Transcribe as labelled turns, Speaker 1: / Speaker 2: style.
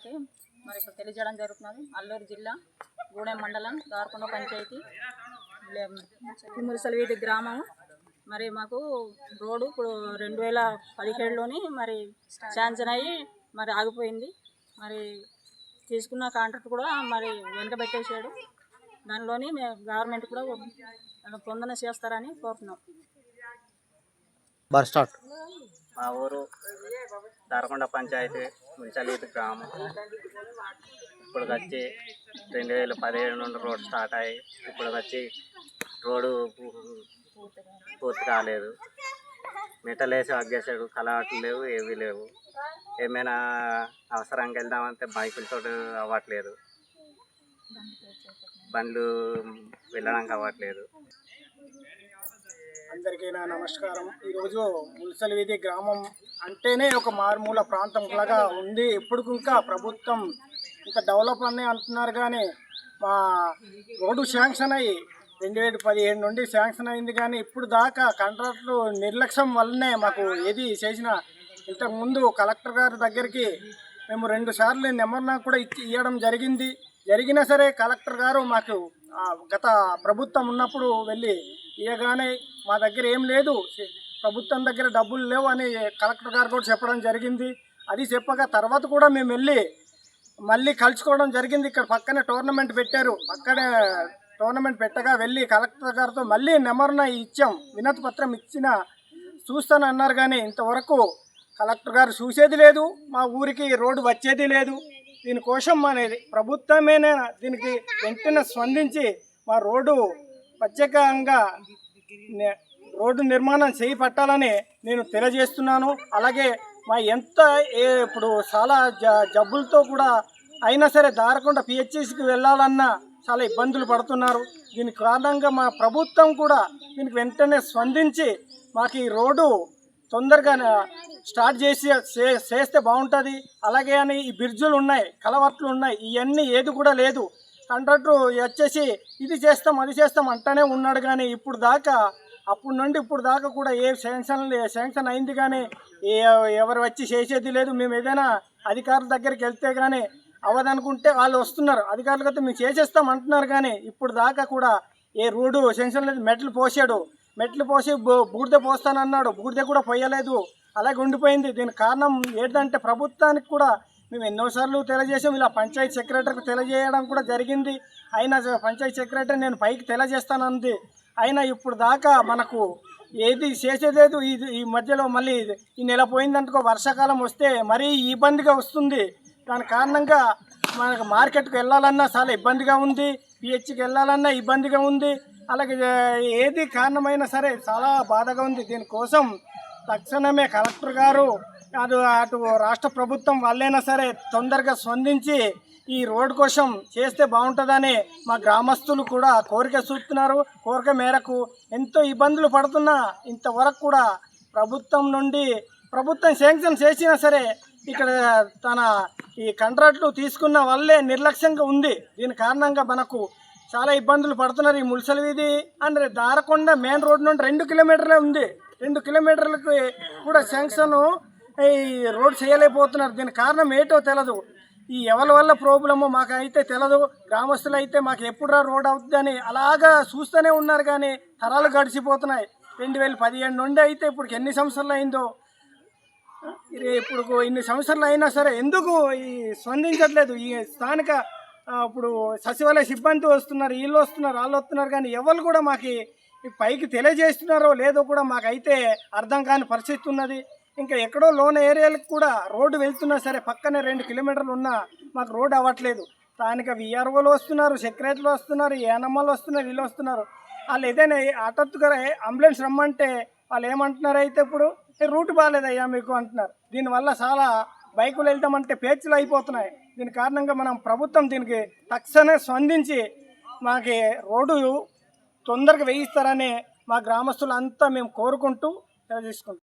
Speaker 1: గారికి మరి ఇప్పుడు తెలియజేయడం జరుగుతున్నది. అల్లూరు జిల్లా గూడెం మండలం దార్కొండ పంచాయతీ మురిసల వీధి గ్రామం. మరి మాకు రోడ్డు ఇప్పుడు 2017లోని మరి శాంక్షన్ అయ్యి మరి ఆగిపోయింది. మరి తీసుకున్న కాంట్రాక్ట్ కూడా మరి వెనకబెట్టేసాడు. దానిలోని గవర్నమెంట్ కూడా పొందన చేస్తారని కోరుతున్నాం.
Speaker 2: మా ఊరు దార్కొండ పంచాయతీ మురిసల వీధి గ్రామం. ఇప్పుడు వచ్చి 2017 నుండి రోడ్ స్టార్ట్ అయ్యి ఇప్పుడు వచ్చి రోడ్డు పూర్తి కాలేదు. మెటలేసి అగ్గేసాడు, కలవాట్లు లేవు, ఏవి లేవు. ఏమైనా అవసరంగా వెళ్దామంటే బైకులతో అవ్వట్లేదు, బండ్లు వెళ్ళడానికి అవ్వట్లేదు.
Speaker 3: అందరికీ నా నమస్కారం. ఈరోజు మురిసల వీధి గ్రామం అంటేనే ఒక మారుమూల ప్రాంతం లాగా ఉంది. ఇప్పుడు ఇంకా ప్రభుత్వం ఇంత డెవలప్ అని అంటున్నారు, కానీ మా రోడ్డు శాంక్షన్ అయ్యి 2017 నుండి శాంక్షన్ అయింది, కానీ ఇప్పుడు దాకా కాంట్రాక్టులు నిర్లక్ష్యం వల్లనే మాకు ఏది చేసినా. ఇంతకుముందు కలెక్టర్ గారి దగ్గరికి మేము 2 సార్లు నెంబర్నా కూడా ఇవ్వడం జరిగినా సరే కలెక్టర్ గారు మాకు గత ప్రభుత్వం ఉన్నప్పుడు వెళ్ళి ఇవ్వగానే మా దగ్గర ఏం లేదు, ప్రభుత్వం దగ్గర డబ్బులు లేవు అని కలెక్టర్ గారు కూడా చెప్పడం జరిగింది. అది చెప్పగా తర్వాత కూడా మేము వెళ్ళి మళ్ళీ కలుసుకోవడం జరిగింది. ఇక్కడ పక్కనే టోర్నమెంట్ పెట్టారు. అక్కడే టోర్నమెంట్ పెట్టగా వెళ్ళి కలెక్టర్ గారితో మళ్ళీ నెంబర్న ఇచ్చాం, వినతి పత్రం చూస్తానన్నారు, కానీ ఇంతవరకు కలెక్టర్ గారు చూసేది లేదు, మా ఊరికి రోడ్డు వచ్చేది లేదు. దీనికోసం అనేది ప్రభుత్వమేనా దీనికి వెంటనే స్పందించి మా రోడ్డు ప్రత్యేకంగా రోడ్డు నిర్మాణం చేపట్టాలని నేను తెలియజేస్తున్నాను. అలాగే మా ఇప్పుడు చాలా జబ్బులతో కూడా అయినా సరే దారకొండ పిహెచ్సికి వెళ్ళాలన్నా చాలా ఇబ్బందులు పడుతున్నారు. దీనికి కారణంగా మా ప్రభుత్వం కూడా దీనికి వెంటనే స్పందించి మాకు ఈ రోడ్డు తొందరగా స్టార్ట్ చేస్తే బాగుంటుంది. అలాగే అని ఈ బ్రిడ్జులు ఉన్నాయి, కలవట్లు ఉన్నాయి, ఇవన్నీ ఏది కూడా లేదు. కాంట్రాక్టర్ వచ్చేసి ఇది చేస్తాం అది చేస్తాం అంటూనే ఉన్నాడు, కానీ అప్పుడు నుండి ఇప్పుడు దాకా కూడా ఏ శాంక్షన్ అయింది కానీ ఎవరు వచ్చి చేసేది లేదు. మేము ఏదైనా అధికారుల దగ్గరికి వెళ్తే కానీ అవ్వదనుకుంటే వాళ్ళు వస్తున్నారు, అధికారులు అయితే మేము చేసేస్తాం అంటున్నారు, కానీ ఇప్పుడు దాకా కూడా ఏ రోడ్డు శాంక్షన్ లేదు. మెట్లు పోసి బూడిద పోస్తానన్నాడు, బూడిద కూడా పోయలేదు, అలాగే ఉండిపోయింది. దీనికి కారణం ఏంటంటే ప్రభుత్వానికి కూడా మేము ఎన్నోసార్లు తెలియజేసాం. ఇలా పంచాయతీ సెక్రటరీకి తెలియజేయడం కూడా జరిగింది. అయినా పంచాయతీ సెక్రటరీ నేను పైకి తెలియజేస్తానంది, అయినా ఇప్పుడు దాకా మనకు ఏది చేసేలేదు. ఈ మధ్యలో మళ్ళీ ఈ నెల పోయిందనుకో వర్షాకాలం వస్తే మరీ ఇబ్బందిగా వస్తుంది. దాని కారణంగా మనకు మార్కెట్కి వెళ్ళాలన్నా చాలా ఇబ్బందిగా ఉంది, పిహెచ్కి వెళ్ళాలన్నా ఇబ్బందిగా ఉంది. అలాగే ఏది కారణమైనా సరే చాలా బాధగా ఉంది. దీనికోసం తక్షణమే కలెక్టర్ గారు అటు రాష్ట్ర ప్రభుత్వం వాళ్ళైనా సరే తొందరగా స్పందించి ఈ రోడ్డు కోసం చేస్తే బాగుంటుందని మా గ్రామస్తులు కూడా కోరిక చూపుతున్నారు. కోరిక మేరకు ఎంతో ఇబ్బందులు పడుతున్నా ఇంతవరకు కూడా ప్రభుత్వం శాంక్షన్ చేసినా సరే ఇక్కడ ఈ కాంట్రాక్టులు తీసుకున్న వల్లే నిర్లక్ష్యంగా ఉంది. దీని కారణంగా మనకు చాలా ఇబ్బందులు పడుతున్నారు. ఈ మురిసల వీధి అంటే దారకొండ మెయిన్ రోడ్ నుండి 2 కిలోమీటర్లే ఉంది. 2 కిలోమీటర్లకు కూడా శాంక్షన్ ఈ రోడ్ చేయలేకపోతున్నారు. దీనికి కారణం ఏంటో తెలియదు. ఈ ఎవరి వల్ల ప్రాబ్లమో మాకైతే తెలియదు. గ్రామస్తులు అయితే మాకు ఎప్పుడు రోడ్ అవుతుందని అలాగా చూస్తూనే ఉన్నారు, కానీ తరాలు గడిచిపోతున్నాయి. 2017 నుండి అయితే ఇప్పుడు ఎన్ని సంవత్సరాలు అయిందో, ఇప్పుడు ఇన్ని సంవత్సరాలు అయినా సరే ఎందుకు ఈ స్పందించట్లేదు. ఈ స్థానిక ఇప్పుడు సచివాలయ సిబ్బంది వస్తున్నారు, వీళ్ళు వస్తున్నారు, వాళ్ళు వస్తున్నారు, కానీ ఎవరు కూడా మాకు పైకి తెలియజేస్తున్నారో లేదో కూడా మాకైతే అర్థం కాని పరిస్థితి ఉన్నది. ఇంకా ఎక్కడో లోన్ ఏరియాలకు కూడా రోడ్డు వెళ్తున్నా సరే పక్కనే 2 కిలోమీటర్లు ఉన్నా మాకు రోడ్డు అవ్వట్లేదు. స్థానిక విఆర్ఓలు వస్తున్నారు, సెక్రటరీలు వస్తున్నారు, ఏఎన్ఎంలు వస్తున్నారు, వీళ్ళు వస్తున్నారు. వాళ్ళు ఏదైనా హఠాత్తుగా అంబులెన్స్ రమ్మంటే వాళ్ళు ఏమంటున్నారు, అయితే ఇప్పుడు రూట్ బాగాలేదయ్యా మీకు అంటున్నారు. దీనివల్ల చాలా బైకులు వెళ్తామంటే పేర్చులు అయిపోతున్నాయి. దీని కారణంగా మనం ప్రభుత్వం దీనికి తక్షణమే స్పందించి మాకు రోడ్డు తొందరగా వేయిస్తారని మా గ్రామస్తులు అంతా మేము కోరుకుంటూ తెలియజేసుకుంటాం.